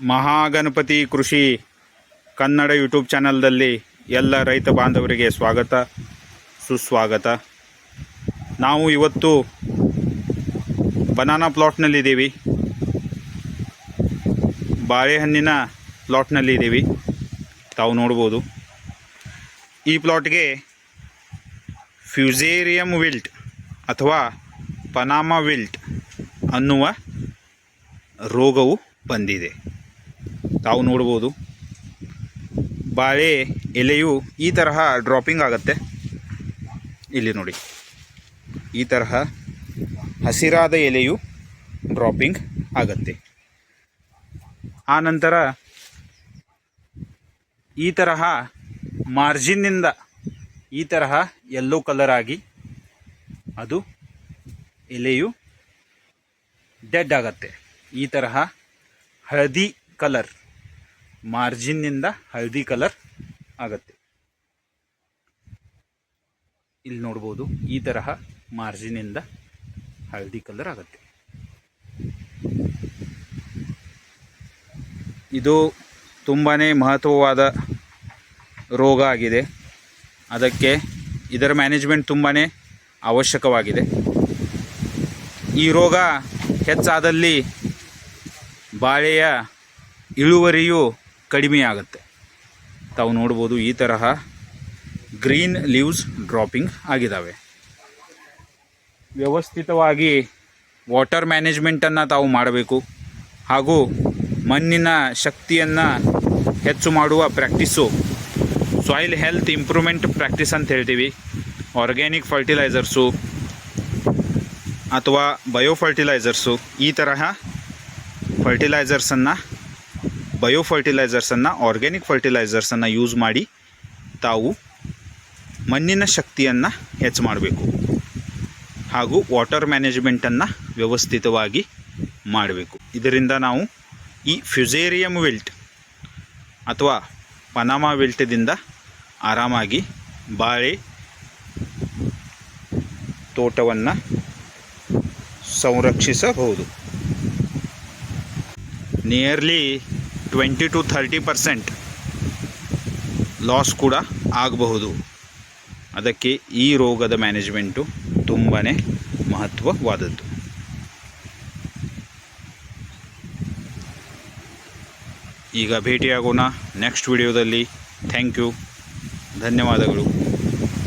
ಮಹಾಗಣಪತಿ ಕೃಷಿ ಕನ್ನಡ ಯೂಟ್ಯೂಬ್ ಚಾನಲ್ದಲ್ಲಿ ಎಲ್ಲ ರೈತ ಬಾಂಧವರಿಗೆ ಸ್ವಾಗತ ಸುಸ್ವಾಗತ. ನಾವು ಇವತ್ತು ಬನಾನಾ ಪ್ಲಾಟ್ನಲ್ಲಿದ್ದೀವಿ, ಬಾಳೆಹಣ್ಣಿನ ಪ್ಲಾಟ್ನಲ್ಲಿದ್ದೀವಿ. ತಾವು ನೋಡ್ಬೋದು, ಈ ಪ್ಲಾಟ್ಗೆ ಫ್ಯೂಸೇರಿಯಂ ವಿಲ್ಟ್ ಅಥವಾ ಪನಾಮಾ ವಿಲ್ಟ್ ಅನ್ನುವ ರೋಗವು ಬಂದಿದೆ. ತಾವು ನೋಡ್ಬೋದು, ಬಾಳೆ ಎಲೆಯು ಈ ತರಹ ಡ್ರಾಪಿಂಗ್ ಆಗುತ್ತೆ. ಇಲ್ಲಿ ನೋಡಿ, ಈ ತರಹ ಹಸಿರಾದ ಎಲೆಯು ಡ್ರಾಪಿಂಗ್ ಆಗುತ್ತೆ. ಆನಂತರ ಈ ತರಹ ಮಾರ್ಜಿನ್ನಿಂದ ಈ ತರಹ ಯೆಲ್ಲೋ ಕಲರ್ ಆಗಿ ಅದು ಎಲೆಯು ಡೆಡ್ ಆಗುತ್ತೆ. ಈ ತರಹ ಹಳದಿ ಕಲರ್, ಮಾರ್ಜಿನ್ನಿಂದ ಹಳದಿ ಕಲರ್ ಆಗುತ್ತೆ. ಇಲ್ಲಿ ನೋಡ್ಬೋದು, ಈ ತರಹ ಮಾರ್ಜಿನ್ನಿಂದ ಹಳದಿ ಕಲರ್ ಆಗುತ್ತೆ. ಇದು ತುಂಬಾ ಮಹತ್ವವಾದ ರೋಗ ಆಗಿದೆ. ಅದಕ್ಕೆ ಇದರ ಮ್ಯಾನೇಜ್ಮೆಂಟ್ ತುಂಬಾ ಅವಶ್ಯಕವಾಗಿದೆ. ಈ ರೋಗ ಹೆಚ್ಚಾದಲ್ಲಿ ಬಾಳೆಯ ಇಳುವರಿಯು ಕಡಿಮೆ ಆಗುತ್ತೆ. ತಾವು ನೋಡ್ಬೋದು, ಈ ತರಹ ಗ್ರೀನ್ ಲೀವ್ಸ್ ಡ್ರಾಪಿಂಗ್ ಆಗಿದ್ದಾವೆ. ವ್ಯವಸ್ಥಿತವಾಗಿ ವಾಟರ್ ಮ್ಯಾನೇಜ್ಮೆಂಟನ್ನು ತಾವು ಮಾಡಬೇಕು. ಹಾಗೂ ಮಣ್ಣಿನ ಶಕ್ತಿಯನ್ನು ಹೆಚ್ಚು ಮಾಡುವ practice soil health improvement practice ಅಂತ ಹೇಳ್ತೀವಿ. ಆರ್ಗ್ಯಾನಿಕ್ ಫರ್ಟಿಲೈಸರ್ಸು ಅಥವಾ ಬಯೋ ಫರ್ಟಿಲೈಸರ್ಸು, ಈ ತರಹ ಫರ್ಟಿಲೈಸರ್ಸನ್ನು, ಬಯೋ ಫರ್ಟಿಲೈಸರ್ಸನ್ನು, ಆರ್ಗ್ಯಾನಿಕ್ ಫರ್ಟಿಲೈಸರ್ಸನ್ನು ಯೂಸ್ ಮಾಡಿ ತಾವು ಮಣ್ಣಿನ ಶಕ್ತಿಯನ್ನು ಹೆಚ್ಚು ಮಾಡಬೇಕು. ಹಾಗೂ ವಾಟರ್ ಮ್ಯಾನೇಜ್ಮೆಂಟನ್ನು ವ್ಯವಸ್ಥಿತವಾಗಿ ಮಾಡಬೇಕು. ಇದರಿಂದ ನಾವು ಈ ಫ್ಯೂಸೇರಿಯಂ ವಿಲ್ಟ್ ಅಥವಾ ಪನಾಮಾ ವಿಲ್ಟ್ದಿಂದ ಆರಾಮಾಗಿ ಬಾಳೆ ತೋಟವನ್ನು ಸಂರಕ್ಷಿಸಬಹುದು. ನಿಯರ್ಲಿ 20-30% ಲಾಸ್ ಕೂಡ ಆಗಬಹುದು. ಅದಕ್ಕೆ ಈ ರೋಗದ ಮ್ಯಾನೇಜ್ಮೆಂಟು ತುಂಬಾ ಮಹತ್ವವಾದದ್ದು. ಈಗ ಭೇಟಿಯಾಗೋಣ ನೆಕ್ಸ್ಟ್ ವಿಡಿಯೋದಲ್ಲಿ. ಥ್ಯಾಂಕ್ ಯು, ಧನ್ಯವಾದಗಳು.